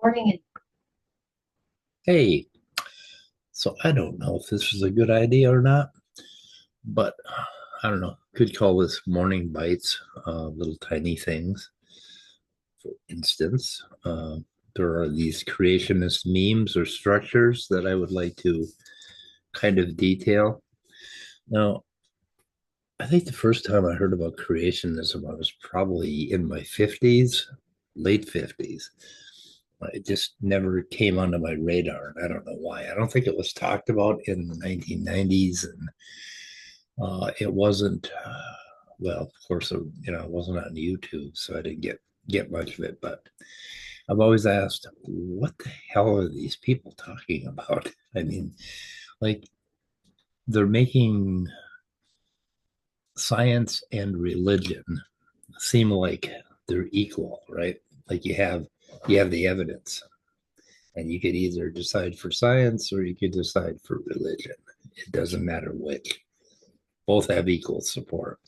Morning. Hey, so I don't know if this is a good idea or not, but I don't know. Could call this morning bites, little tiny things. For instance, there are these creationist memes or structures that I would like to kind of detail. Now, I think the first time I heard about creationism, I was probably in my 50s, late 50s. It just never came onto my radar, and I don't know why. I don't think it was talked about in the 1990s, and it wasn't. Well, of course, it wasn't on YouTube, so I didn't get much of it. But I've always asked, what the hell are these people talking about? I mean, like they're making science and religion seem like they're equal, right? Like you have the evidence, and you could either decide for science or you could decide for religion. It doesn't matter which. Both have equal support.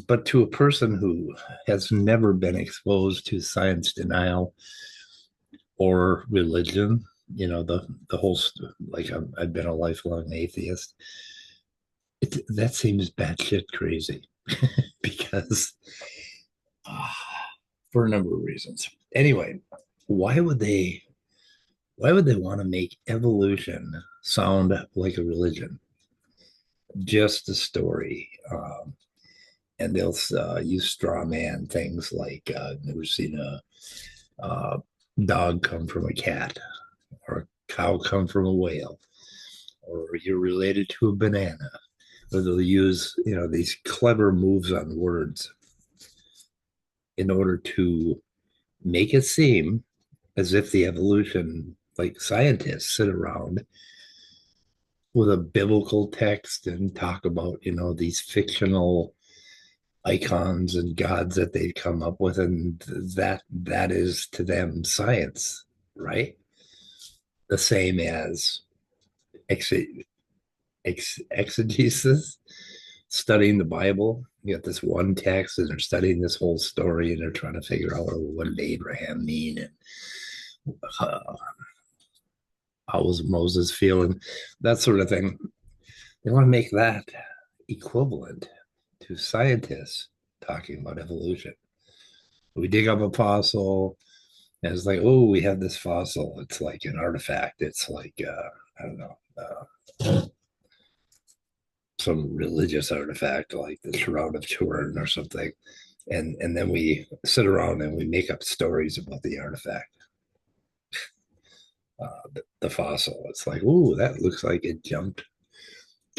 But to a person who has never been exposed to science denial or religion, the whole, like I've been a lifelong atheist. That seems batshit crazy because uh, for a number of reasons. Anyway, why would they why would they want to make evolution sound like a religion? Just a story. And they'll use straw man things like never seen a dog come from a cat, or a cow come from a whale, or you're related to a banana. Or they'll use these clever moves on words in order to make it seem as if the evolution, like scientists sit around with a biblical text and talk about these fictional icons and gods that they've come up with, and that is to them science, right? The same as ex- exegesis, studying the Bible. You got this one text, and they're studying this whole story, and they're trying to figure out, well, what did Abraham mean, and uh, how was Moses feeling, that sort of thing. They want to make that equivalent to scientists talking about evolution. We dig up a fossil, and it's like, oh, we have this fossil. It's like an artifact. It's like, I don't know, some religious artifact like the Shroud of Turin or something. And then we sit around and we make up stories about the artifact, the fossil. It's like, oh, that looks like it jumped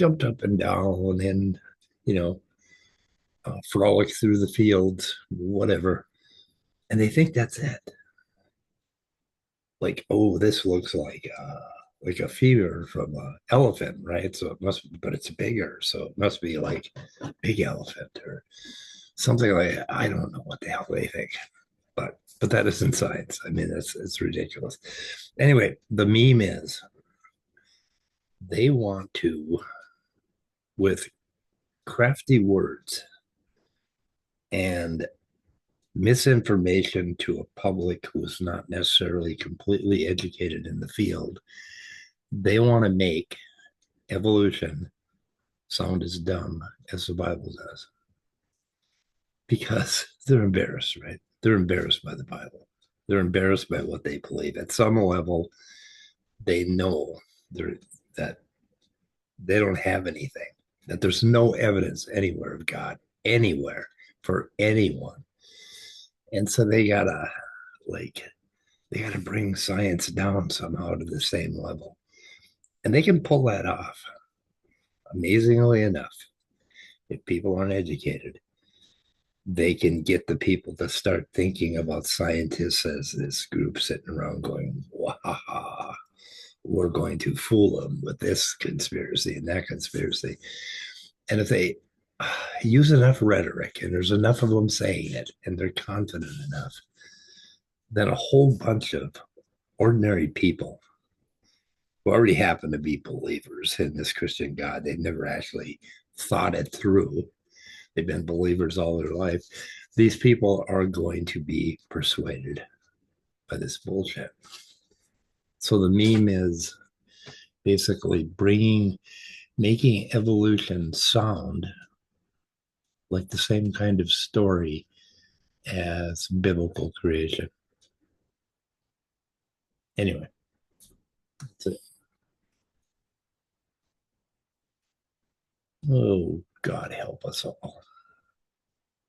up and down and you know frolic through the fields, whatever. And they think that's it. Like, oh, this looks like a fever from an elephant, right? So it must, but it's bigger, so it must be like big elephant or something like that. I don't know what the hell they think, but that isn't science. I mean, it's ridiculous. Anyway, the meme is they want to, with crafty words and misinformation to a public who is not necessarily completely educated in the field, they want to make evolution sound as dumb as the Bible does because they're embarrassed, right? They're embarrassed by the Bible. They're embarrassed by what they believe. At some level, they know they're, that they don't have anything, that there's no evidence anywhere of God, anywhere for anyone. And so like, they gotta bring science down somehow to the same level. And they can pull that off, amazingly enough, if people aren't educated. They can get the people to start thinking about scientists as this group sitting around going, wow, we're going to fool them with this conspiracy and that conspiracy. And if they use enough rhetoric and there's enough of them saying it and they're confident enough, then a whole bunch of ordinary people who already happen to be believers in this Christian God, they've never actually thought it through. They've been believers all their life. These people are going to be persuaded by this bullshit. So the meme is basically making evolution sound like the same kind of story as biblical creation. Anyway, so, oh, God help us all.